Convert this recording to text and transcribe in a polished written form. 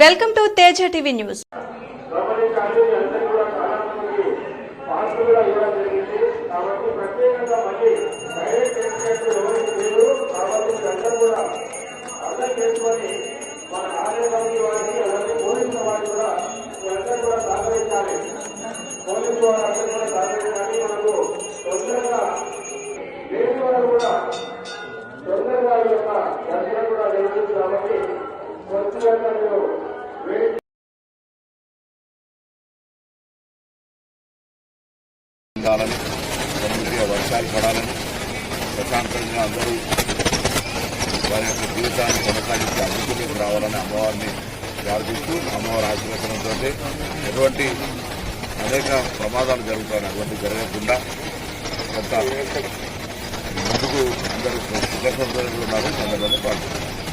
Welcome to Teja TV news. వర్షాలు పడాలని ప్రశాంతంగా అందరూ వారి యొక్క జీవితాన్ని కొనసాగించి అభివృద్ధికి రావాలని అమ్మవారిని ప్రార్థిస్తూ అమ్మవారి ఆశీర్వచనంతో ఎటువంటి అనేక ప్రమాదాలు జరుగుతాయని అటువంటి జరగకుండా కొంత ముందుకు అందరూ సుఖ సంతోషంగా ఉన్నారని సందర్భంగా ప్రార్థిస్తున్నారు.